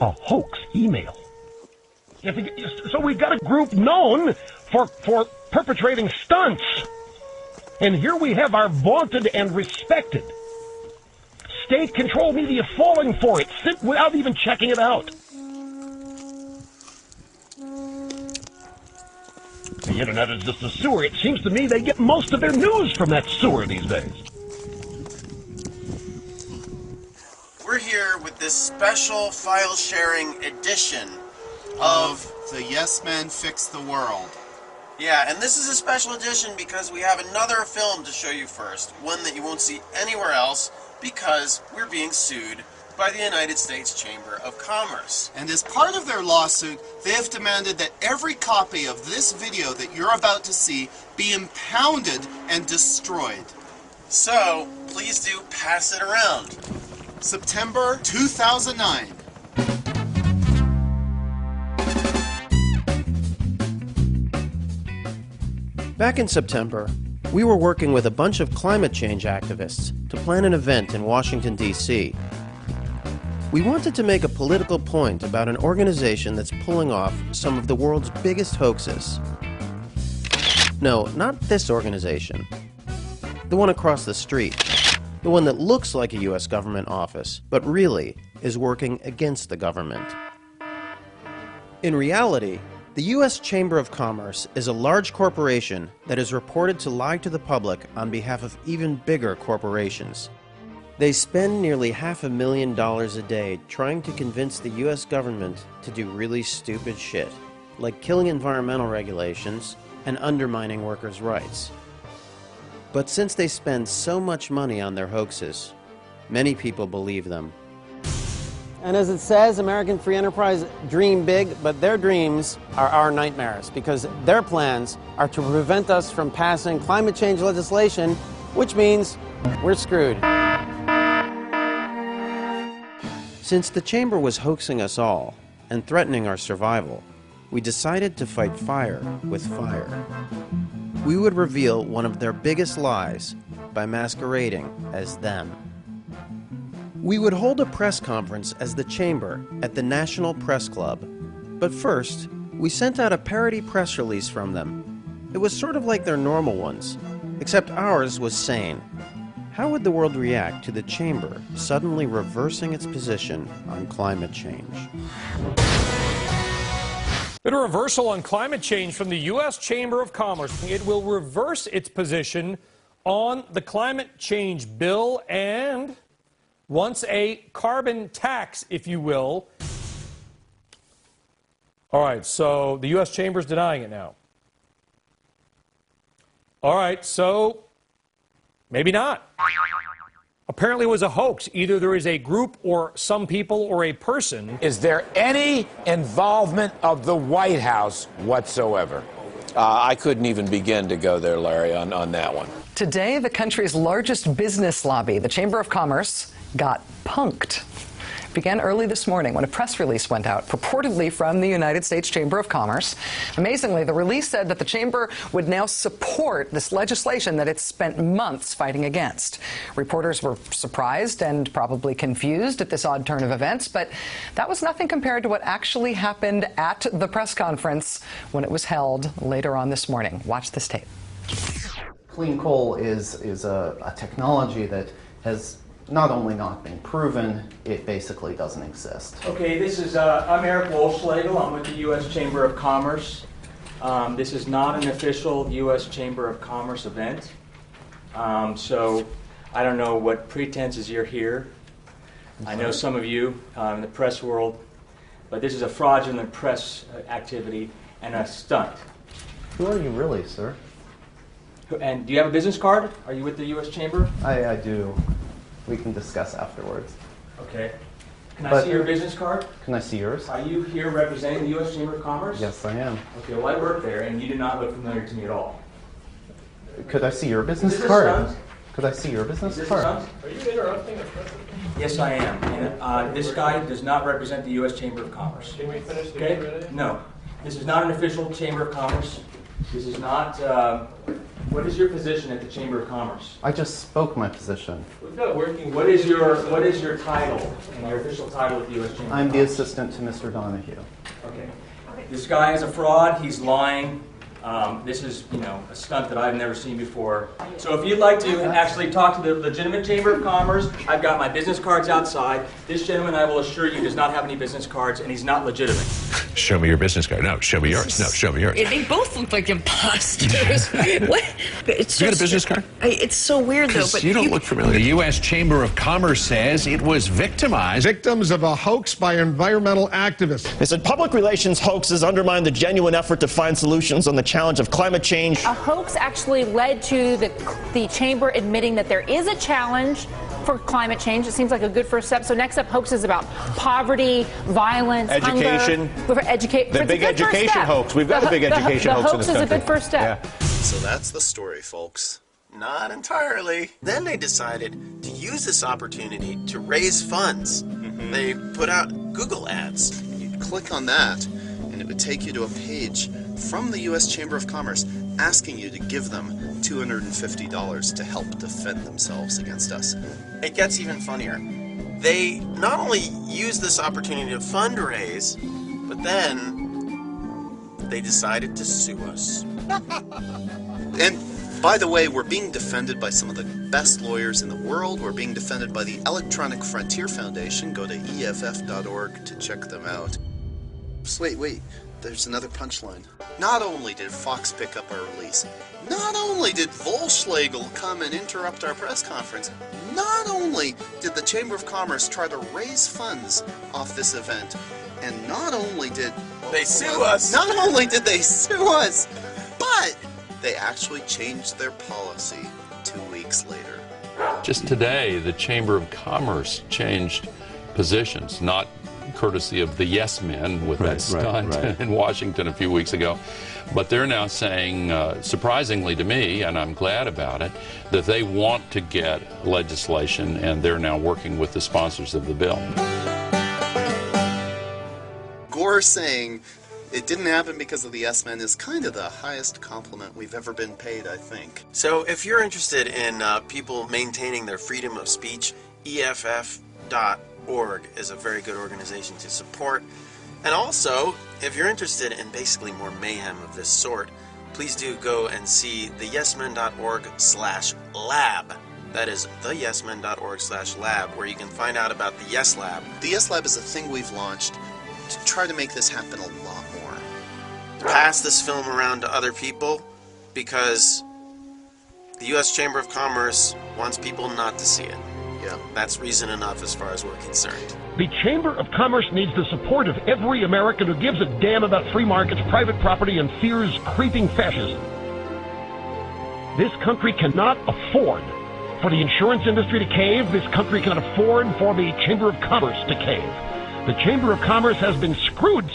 A hoax email. So we've got a group known for perpetrating stunts. And here we have our vaunted and respected state-controlled media falling for it without even checking it out. The internet is just a sewer. It seems to me they get most of their news from that sewer these days. We're here with this special file-sharing edition of The Yes Men Fix the World. Yeah, and this is a special edition because we have another film to show you first, one that you won't see anywhere else because we're being sued by the United States Chamber of Commerce. And as part of their lawsuit, they have demanded that every copy of this video that you're about to see be impounded and destroyed. So, please do pass it around. September 2009. Back in September, we were working with a bunch of climate change activists to plan an event in Washington, D.C. We wanted to make a political point about an organization that's pulling off some of the world's biggest hoaxes. No, not this organization. The one across the street. The one that looks like a U.S. government office, but really is working against the government. In reality, the U.S. Chamber of Commerce is a large corporation that is reported to lie to the public on behalf of even bigger corporations. They spend nearly $500,000 a day trying to convince the U.S. government to do really stupid shit, like killing environmental regulations and undermining workers' rights. But since they spend so much money on their hoaxes, many people believe them. And as it says, American Free Enterprise dream big, but their dreams are our nightmares because their plans are to prevent us from passing climate change legislation, which means we're screwed. Since the Chamber was hoaxing us all and threatening our survival, we decided to fight fire with fire. We would reveal one of their biggest lies by masquerading as them. We would hold a press conference as the Chamber at the National Press Club, but first, we sent out a parody press release from them. It was sort of like their normal ones, except ours was sane. How would the world react to the Chamber suddenly reversing its position on climate change? A reversal on climate change from the U.S. Chamber of Commerce. It will reverse its position on the climate change bill and wants a carbon tax, if you will. All right, so the U.S. Chamber is denying it now. All right, so maybe not. Apparently it was a hoax. Either there is a group or some people or a person. Is there any involvement of the White House whatsoever? I couldn't even begin to go there, Larry, on that one. Today, the country's largest business lobby, the Chamber of Commerce, got punked. It began early this morning when a press release went out, purportedly from the United States Chamber of Commerce. Amazingly, the release said that the Chamber would now support this legislation that it's spent months fighting against. Reporters were surprised and probably confused at this odd turn of events, but that was nothing compared to what actually happened at the press conference when it was held later on this morning. Watch this tape. Clean coal is a technology that has not only not been proven, it basically doesn't exist. Okay, I'm Eric Wolfschlegel. I'm with the U.S. Chamber of Commerce. This is not an official U.S. Chamber of Commerce event. So I don't know what pretenses you're here. I know some of you in the press world, but this is a fraudulent press activity and a stunt. Who are you really, sir? And do you have a business card? Are you with the U.S. Chamber? I do. We can discuss afterwards. Okay. Can I see your business card? Can I see yours? Are you here representing the U.S. Chamber of Commerce? Yes, I am. Okay, well, I work there, and you do not look familiar to me at all. Could I see your business Is this card? a stunt? Could I see your business Is this card? a stunt? Are you interrupting the president? Yes, I am. And this guy does not represent the U.S. Chamber of Commerce. Can we finish the Okay? No. This is not an official Chamber of Commerce. This is not... what is your position at the Chamber of Commerce? I just spoke my position. We've got working... What is your title and your official title at the U.S. Chamber I'm of the Commerce? assistant to Mr. Donahue. Okay. This guy is a fraud. He's lying. This is, a stunt that I've never seen before. So if you'd like to actually talk to the legitimate Chamber of Commerce, I've got my business cards outside. This gentleman, I will assure you, does not have any business cards, and he's not legitimate. Show me your business card. No, show me yours. No, show me yours. They both look like imposters. What? It's You got a business card? It's so weird, though. But You don't look familiar. The U.S. Chamber of Commerce says it was victimized. Victims of a hoax by environmental activists. They said public relations hoaxes undermine the genuine effort to find solutions on the challenge of climate change. A hoax actually led to the chamber admitting that there is a challenge for climate change. It seems like a good first step. So next up, hoaxes about poverty, violence, Education. hunger. The big education hoax. We've got a big education hoax in this country. The hoax is a good first step. Yeah. So that's the story, folks. Not entirely. Then they decided to use this opportunity to raise funds. They put out Google ads. You'd click on that, and it would take you to a page from the U.S. Chamber of Commerce asking you to give them $250 to help defend themselves against us. It gets even funnier. They not only use this opportunity to fundraise, but then they decided to sue us. And by the way, we're being defended by some of the best lawyers in the world. We're being defended by the Electronic Frontier Foundation. Go to EFF.org to check them out. Wait. There's another punchline. Not only did Fox pick up our release, not only did Volschlegel come and interrupt our press conference, not only did the Chamber of Commerce try to raise funds off this event, and not only did they sue us, not only did they sue us, but they actually changed their policy 2 weeks later. Just today, the Chamber of Commerce changed positions, not courtesy of the yes men with that stunt in Washington a few weeks ago. But they're now saying, surprisingly to me, and I'm glad about it, that they want to get legislation, and they're now working with the sponsors of the bill. Gore saying it didn't happen because of the yes men is kind of the highest compliment we've ever been paid, I think. So if you're interested in people maintaining their freedom of speech, EFF.org is a very good organization to support. And also, if you're interested in basically more mayhem of this sort, please do go and see the yesmen.org/lab. That is theyesmen.org/lab, where you can find out about the Yes Lab. The Yes Lab is a thing we've launched to try to make this happen a lot more. Pass this film around to other people, because the U.S. Chamber of Commerce wants people not to see it. Yeah. That's reason enough as far as we're concerned. The Chamber of Commerce needs the support of every American who gives a damn about free markets, private property, and fears creeping fascism. This country cannot afford for the insurance industry to cave. This country cannot afford for the Chamber of Commerce to cave. The Chamber of Commerce has been screwed.